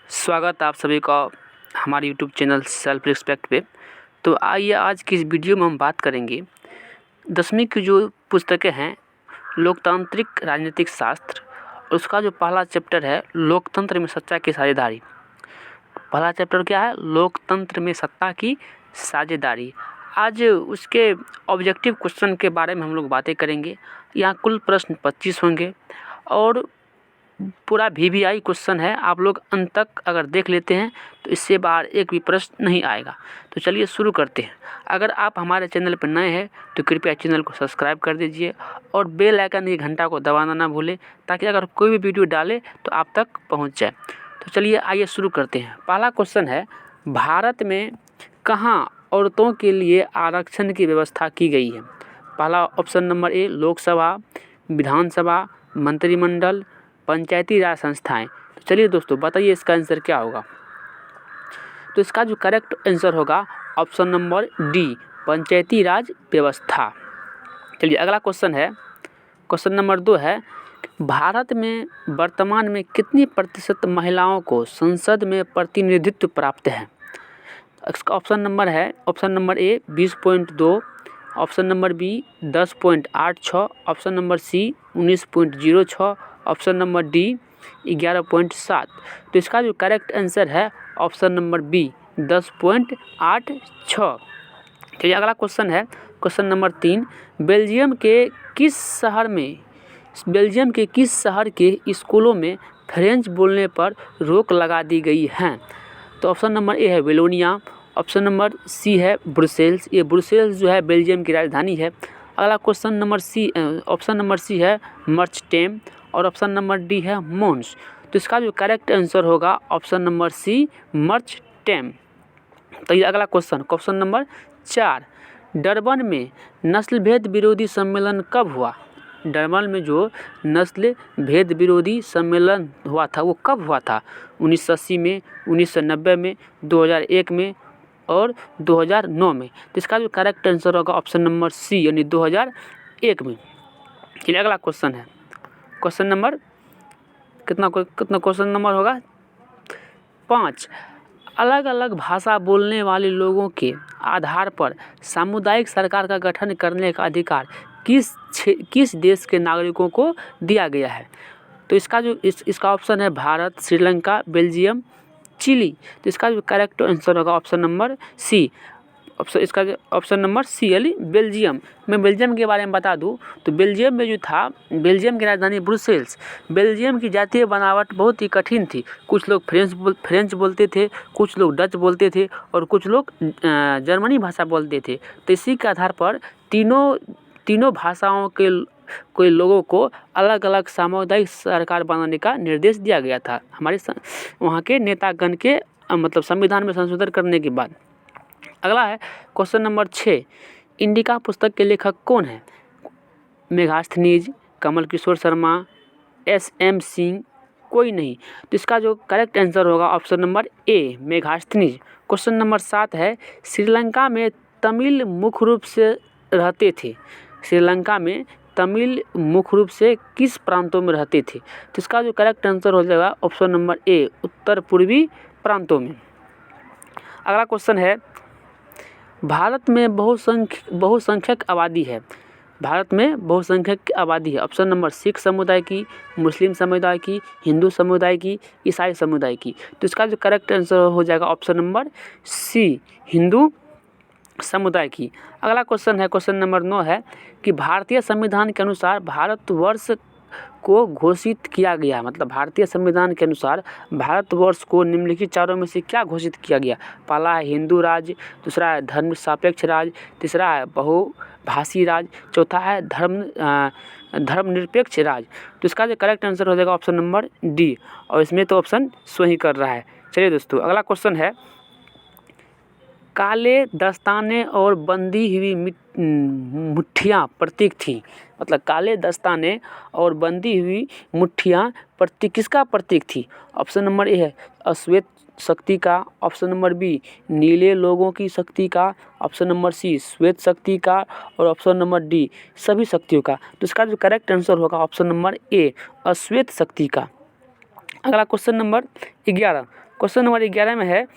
स्वागत आप सभी का हमारे यूट्यूब चैनल सेल्फ रिस्पेक्ट पे। तो आइए आज की इस वीडियो में हम बात करेंगे 10वीं की जो पुस्तकें हैं लोकतांत्रिक राजनीतिक शास्त्र, उसका जो पहला चैप्टर है लोकतंत्र में सत्ता की साझेदारी। पहला चैप्टर क्या है? लोकतंत्र में सत्ता की साझेदारी। आज उसके ऑब्जेक्टिव क्वेश्चन के बारे में हम लोग बातें करेंगे। यहाँ कुल प्रश्न 25 होंगे और पूरा VVI क्वेश्चन है। आप लोग अंत तक अगर देख लेते हैं तो इससे बाहर एक भी प्रश्न नहीं आएगा। तो चलिए शुरू करते हैं। अगर आप हमारे चैनल पर नए हैं तो कृपया चैनल को सब्सक्राइब कर दीजिए और बेल आइकन की घंटा को दबाना ना भूलें, ताकि अगर कोई भी वीडियो डाले तो आप तक पहुंच जाए। तो चलिए आइए शुरू करते हैं। पहला क्वेश्चन है, भारत में कहाँ औरतों के लिए आरक्षण की व्यवस्था की गई है? पहला ऑप्शन नंबर ए लोकसभा, विधानसभा, मंत्रिमंडल, पंचायती राज संस्थाएं। तो चलिए दोस्तों बताइए इसका आंसर क्या होगा। तो इसका जो करेक्ट आंसर होगा ऑप्शन नंबर डी, पंचायती राज व्यवस्था। चलिए अगला क्वेश्चन है, क्वेश्चन नंबर 2 है, भारत में वर्तमान में कितनी प्रतिशत महिलाओं को संसद में प्रतिनिधित्व प्राप्त है? इसका ऑप्शन नंबर है, option number A 20.2, option number B 10.86, option number C 19.06, option number D 11.7। तो इसका जो करेक्ट आंसर है ऑप्शन नंबर बी 10.86। चलिए अगला क्वेश्चन है, क्वेश्चन नंबर 3, बेल्जियम के किस शहर के स्कूलों में फ्रेंच बोलने पर रोक लगा दी गई है? तो ऑप्शन नंबर ए है वेलोनिया, ऑप्शन नंबर सी है ब्रुसेल्स। ये ब्रुसेल्स जो है बेल्जियम की राजधानी है। अगला question number C, option number C है मर्चटेम और ऑप्शन नंबर डी है मोन्स। तो इसका जो करेक्ट आंसर होगा ऑप्शन नंबर सी मर्चटेम। तो ये अगला क्वेश्चन, क्वेश्चन नंबर 4, डरबन में नस्ल भेद विरोधी सम्मेलन कब हुआ? डरबन में जो नस्ल भेद विरोधी सम्मेलन हुआ था वो कब हुआ था? 1980 में, 1990 में, 2001 में और 2009 में। तो इसका जो करेक्ट आंसर होगा ऑप्शन नंबर सी यानी 2001 में। चलिए अगला क्वेश्चन है, क्वेश्चन नंबर कितना क्वेश्चन नंबर होगा 5, अलग अलग भाषा बोलने वाले लोगों के आधार पर सामुदायिक सरकार का गठन करने का अधिकार किस देश के नागरिकों को दिया गया है? तो इसका जो इसका ऑप्शन है भारत, श्रीलंका, बेल्जियम, चिली। तो इसका जो करेक्ट आंसर होगा ऑप्शन नंबर सी, इसका ऑप्शन नंबर सी यानी बेल्जियम। मैं बेल्जियम के बारे में बता दूं तो बेल्जियम में जो था, बेल्जियम की राजधानी ब्रुसेल्स। बेल्जियम की जातीय बनावट बहुत ही कठिन थी। कुछ लोग फ्रेंच बोलते थे, कुछ लोग डच बोलते थे और कुछ लोग जर्मनी भाषा बोलते थे। तो इसी के आधार पर तीनों भाषाओं के कोई लोगों को अलग अलग सामुदायिक सरकार बनाने का निर्देश दिया गया था हमारे वहाँ के नेतागण के मतलब संविधान में संशोधन करने के बाद। अगला है क्वेश्चन नंबर 6, इंडिका पुस्तक के लेखक कौन है? मेगास्थनीज, कमल किशोर शर्मा, SM सिंह, कोई नहीं। तो इसका जो करेक्ट आंसर होगा ऑप्शन नंबर ए मेगास्थनीज। क्वेश्चन नंबर 7 है, श्रीलंका में तमिल मुख्य रूप से रहते थे। श्रीलंका में तमिल मुख्य रूप से किस प्रांतों में रहते थे? तो इसका जो करेक्ट आंसर हो जाएगा ऑप्शन नंबर ए उत्तर पूर्वी प्रांतों में। अगला क्वेश्चन है, भारत में बहुसंख्यक आबादी है। भारत में बहुसंख्यक आबादी है। ऑप्शन नंबर सिख समुदाय की, मुस्लिम समुदाय की, हिंदू समुदाय की, ईसाई समुदाय की। तो इसका जो करेक्ट आंसर हो जाएगा ऑप्शन नंबर सी हिंदू समुदाय की। अगला क्वेश्चन है, क्वेश्चन नंबर 9 है कि भारतीय संविधान के अनुसार भारतवर्ष को घोषित किया गया, मतलब भारतीय संविधान के अनुसार भारतवर्ष को निम्नलिखित चारों में से क्या घोषित किया गया? पहला है हिंदू राज्य, दूसरा है धर्म सापेक्ष राज्य, तीसरा है बहुभाषी राज्य, चौथा है धर्मनिरपेक्ष राज्य। तो इसका जो करेक्ट आंसर हो जाएगा ऑप्शन नंबर डी, और इसमें तो ऑप्शन सही कर रहा है। चलिए दोस्तों अगला क्वेश्चन है, काले दस्ताने और बंधी हुई मुट्ठियाँ प्रतीक थी। मतलब काले दस्ताने और बंधी हुई मुट्ठियाँ किसका प्रतीक थी? ऑप्शन नंबर ए है अश्वेत शक्ति का, ऑप्शन नंबर बी नीले लोगों की शक्ति का, ऑप्शन नंबर सी श्वेत शक्ति का और ऑप्शन नंबर डी सभी शक्तियों का। तो इसका जो करेक्ट आंसर होगा ऑप्शन नंबर ए अश्वेत शक्ति का। अगला क्वेश्चन नंबर 11, क्वेश्चन नंबर 11 में है,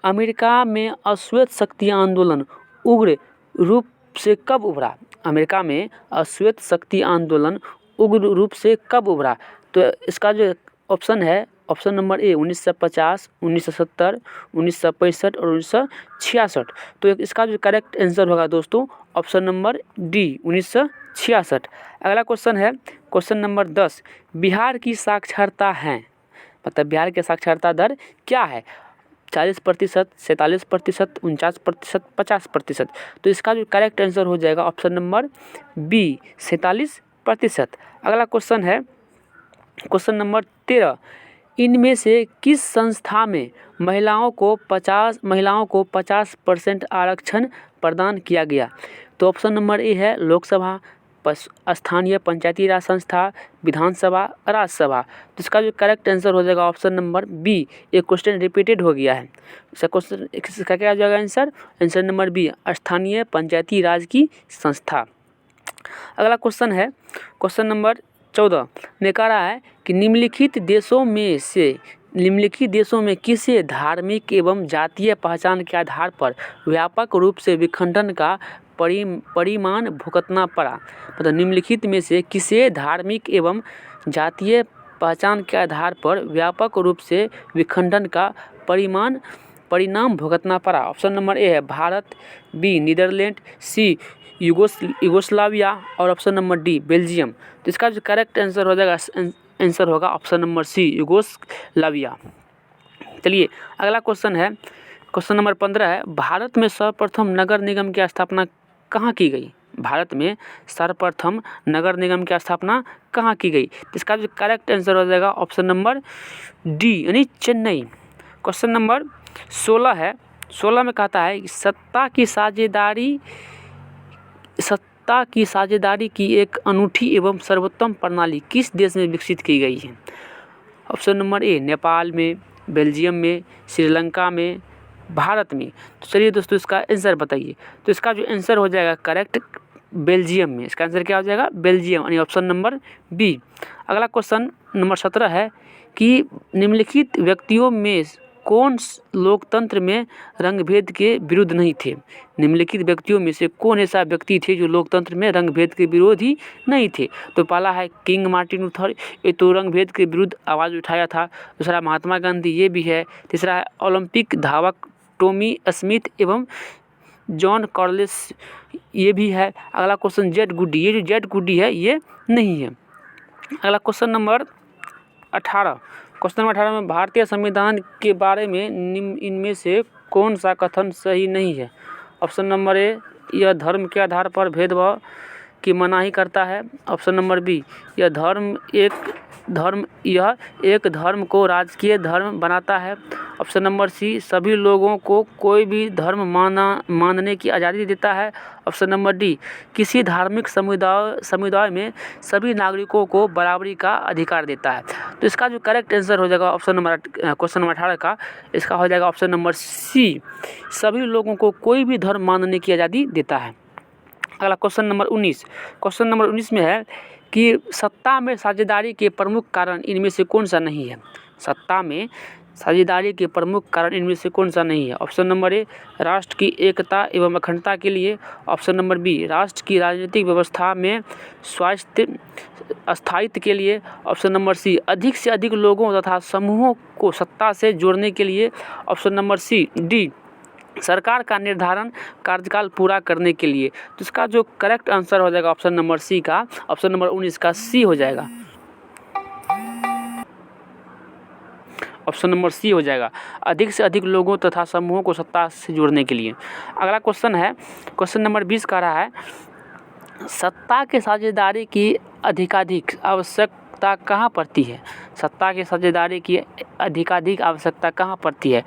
अमेरिका में अश्वेत शक्ति आंदोलन उग्र रूप से कब उभरा? अमेरिका में अश्वेत शक्ति आंदोलन उग्र रूप से कब उभरा? तो इसका जो ऑप्शन है, ऑप्शन नंबर ए 1950, 1970, 1965 और 1966। तो इसका जो करेक्ट आंसर होगा दोस्तों ऑप्शन नंबर डी 1966। अगला क्वेश्चन है क्वेश्चन नंबर 10, बिहार की साक्षरता है, मतलब बिहार की साक्षरता दर क्या है? 40%, 47%, 49%, 50%। तो इसका जो करेक्ट आंसर हो जाएगा ऑप्शन नंबर बी 47%। अगला क्वेश्चन है क्वेश्चन नंबर 13, इनमें से किस संस्था में महिलाओं को 50% आरक्षण प्रदान किया गया? तो ऑप्शन नंबर ए है लोकसभा, स्थानीय पंचायती राज संस्था, विधानसभा, राज्यसभा। तो इसका जो करेक्ट आंसर हो जाएगा ऑप्शन नंबर बी। एक क्वेश्चन रिपीटेड हो गया है, इसका क्वेश्चन इसका क्या हो जाएगा आंसर? आंसर नंबर बी स्थानीय पंचायती राज की संस्था। अगला क्वेश्चन है क्वेश्चन नंबर 14 ने कहा है कि निम्नलिखित देशों में किसे धार्मिक एवं जातीय पहचान के आधार पर व्यापक रूप से विखंडन का परिमाण भुगतना पड़ा? मतलब निम्नलिखित में से किसे धार्मिक एवं जातीय पहचान के आधार पर व्यापक रूप से विखंडन का परिणाम भुगतना पड़ा? ऑप्शन नंबर ए है भारत, बी नीदरलैंड, सी यूगोस्लाविया और ऑप्शन नंबर डी बेल्जियम। तो इसका जो करेक्ट आंसर हो जाएगा आंसर होगा ऑप्शन नंबर सी यूगोस्लाविया। चलिए अगला क्वेश्चन है क्वेश्चन नंबर 15 है, भारत में सर्वप्रथम नगर निगम की स्थापना कहाँ की गई? भारत में सर्वप्रथम नगर निगम की स्थापना कहाँ की गई? तो इसका जो करेक्ट आंसर हो जाएगा ऑप्शन नंबर डी यानी चेन्नई। क्वेश्चन नंबर 16 है, 16 में कहता है कि सत्ता की साझेदारी की एक अनूठी एवं सर्वोत्तम प्रणाली किस देश में विकसित की गई है? ऑप्शन नंबर ए नेपाल में, बेल्जियम में, श्रीलंका में, भारत में। तो चलिए दोस्तों इसका आंसर बताइए। तो इसका जो आंसर हो जाएगा करेक्ट बेल्जियम में। इसका आंसर क्या हो जाएगा? बेल्जियम यानी ऑप्शन नंबर बी। अगला क्वेश्चन नंबर 17 है कि निम्नलिखित व्यक्तियों में कौन लोकतंत्र में रंगभेद के विरुद्ध नहीं थे? निम्नलिखित व्यक्तियों में से कौन ऐसा व्यक्ति थे जो लोकतंत्र में रंगभेद के विरोधी नहीं थे? तो पहला है किंग मार्टिन लूथर, ये तो रंगभेद के विरुद्ध आवाज़ उठाया था। दूसरा महात्मा गांधी, ये भी है। तीसरा है ओलंपिक धावक टॉमी स्मिथ एवं जॉन कॉर्लिस, ये भी है। अगला क्वेश्चन जेड गुडी, ये जो जेड गुडी है ये नहीं है। अगला क्वेश्चन नंबर 18, क्वेश्चन नंबर 18 में भारतीय संविधान के बारे में इनमें से कौन सा कथन सही नहीं है? ऑप्शन नंबर ए यह धर्म के आधार पर भेदभाव की मनाही करता है। ऑप्शन नंबर बी यह एक धर्म को राजकीय धर्म बनाता है। ऑप्शन नंबर सी सभी लोगों को कोई भी धर्म मानने की आज़ादी देता है। ऑप्शन नंबर डी किसी धार्मिक समुदाय में सभी नागरिकों को बराबरी का अधिकार देता है। तो इसका जो करेक्ट आंसर हो जाएगा ऑप्शन नंबर क्वेश्चन नंबर 18 का, इसका हो जाएगा ऑप्शन नंबर सी सभी लोगों को कोई भी धर्म मानने की आज़ादी देता है। अगला क्वेश्चन नंबर 19, क्वेश्चन नंबर 19 में है कि सत्ता में साझेदारी के प्रमुख कारण इनमें से कौन सा नहीं है? सत्ता में साझेदारी के प्रमुख कारण इनमें से कौन सा नहीं है? ऑप्शन नंबर ए राष्ट्र की एकता एवं अखंडता के लिए। ऑप्शन नंबर बी राष्ट्र की राजनीतिक व्यवस्था में स्थायित्व के लिए। ऑप्शन नंबर सी अधिक से अधिक लोगों तथा समूहों को सत्ता से जोड़ने के लिए। ऑप्शन नंबर सी डी सरकार का निर्धारण कार्यकाल पूरा करने के लिए। तो इसका जो करेक्ट आंसर हो जाएगा ऑप्शन नंबर सी का, ऑप्शन नंबर 19 का सी हो जाएगा। ऑप्शन नंबर सी हो जाएगा अधिक से अधिक लोगों तथा समूहों को सत्ता से जोड़ने के लिए। अगला क्वेश्चन है क्वेश्चन नंबर 20 कह रहा है सत्ता के साझेदारी की अधिकाधिक आवश्यकता कहाँ पड़ती है? सत्ता की साझेदारी की अधिकाधिक आवश्यकता कहाँ पड़ती है?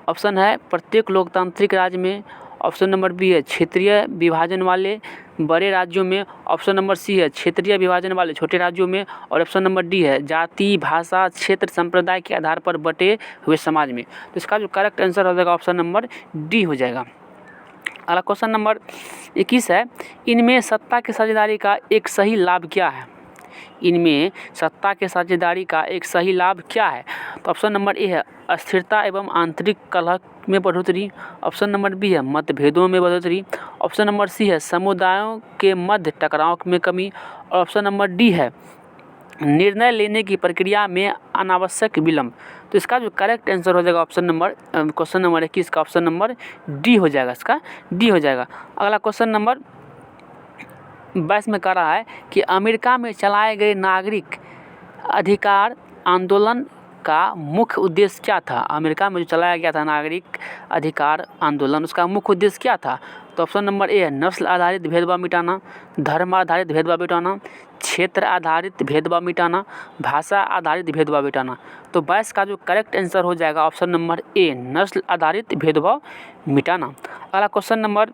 ऑप्शन है प्रत्येक लोकतांत्रिक राज्य में। ऑप्शन नंबर बी है क्षेत्रीय विभाजन वाले बड़े राज्यों में। ऑप्शन नंबर सी है क्षेत्रीय विभाजन वाले छोटे राज्यों में। और ऑप्शन नंबर डी है जाति, भाषा, क्षेत्र, संप्रदाय के आधार पर बटे हुए समाज में। तो इसका जो करेक्ट आंसर हो जाएगा ऑप्शन नंबर डी हो जाएगा। अगला क्वेश्चन नंबर 21 है इनमें सत्ता की साझेदारी का एक सही लाभ क्या है? इनमें सत्ता के साझेदारी का एक सही लाभ क्या है? तो ऑप्शन नंबर ए है अस्थिरता एवं आंतरिक कलह में बढ़ोतरी। ऑप्शन नंबर बी है मतभेदों में बढ़ोतरी। ऑप्शन नंबर सी है समुदायों के मध्य टकराव में कमी। और ऑप्शन नंबर डी है निर्णय लेने की प्रक्रिया में अनावश्यक विलंब। तो इसका जो करेक्ट आंसर हो जाएगा ऑप्शन नंबर क्वेश्चन नंबर 21 का ऑप्शन नंबर डी हो जाएगा, इसका डी हो जाएगा। अगला क्वेश्चन नंबर 22 में कह रहा है कि अमेरिका में चलाए गए नागरिक अधिकार आंदोलन का मुख्य उद्देश्य क्या था? अमेरिका में जो चलाया गया था नागरिक अधिकार आंदोलन, उसका मुख्य उद्देश्य क्या था? तो ऑप्शन नंबर ए है नस्ल आधारित भेदभाव मिटाना, धर्म आधारित भेदभाव मिटाना, क्षेत्र आधारित भेदभाव मिटाना, भाषा आधारित भेदभाव मिटाना। तो 22 का जो करेक्ट आंसर हो जाएगा ऑप्शन नंबर ए नस्ल आधारित भेदभाव मिटाना। अगला क्वेश्चन नंबर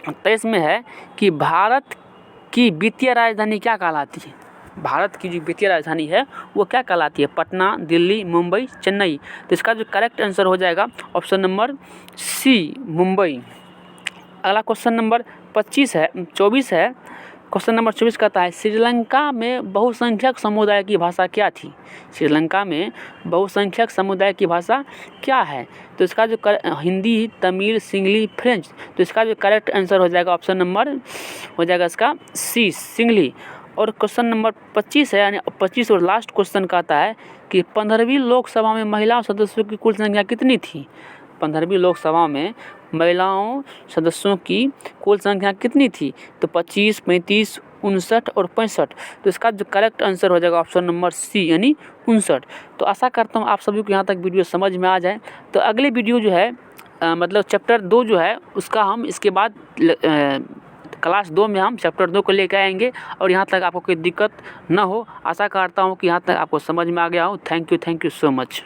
23 में है कि भारत की वित्तीय राजधानी क्या कहलाती है? भारत की जो वित्तीय राजधानी है वो क्या कहलाती है? पटना, दिल्ली, मुंबई, चेन्नई। तो इसका जो करेक्ट आंसर हो जाएगा ऑप्शन नंबर सी मुंबई। अगला क्वेश्चन नंबर 24 है। क्वेश्चन नंबर 24 कहता है श्रीलंका में बहुसंख्यक समुदाय की भाषा क्या थी? श्रीलंका में बहुसंख्यक समुदाय की भाषा क्या है? तो इसका जो हिंदी, तमिल, सिंगली, फ्रेंच। तो इसका जो करेक्ट आंसर हो जाएगा ऑप्शन नंबर हो जाएगा इसका सी सिंगली। और क्वेश्चन नंबर 25 है, यानी 25 और लास्ट क्वेश्चन कहता है कि 15वीं लोकसभा में महिला सदस्यों की कुल संख्या कितनी थी? 15वीं लोकसभा में महिलाओं सदस्यों की कुल संख्या कितनी थी? तो 25, 35, 59 और 65। तो इसका जो करेक्ट आंसर हो जाएगा ऑप्शन नंबर सी यानी 59। तो आशा करता हूँ आप सभी को यहाँ तक वीडियो समझ में आ जाए। तो अगले वीडियो जो है मतलब चैप्टर 2 जो है उसका हम इसके बाद क्लास 2 में हम चैप्टर 2 को लेकर आएंगे और यहाँ तक आपको कोई दिक्कत ना हो। आशा करता हूँ कि यहाँ तक आपको समझ में आ गया हो। Thank you so much.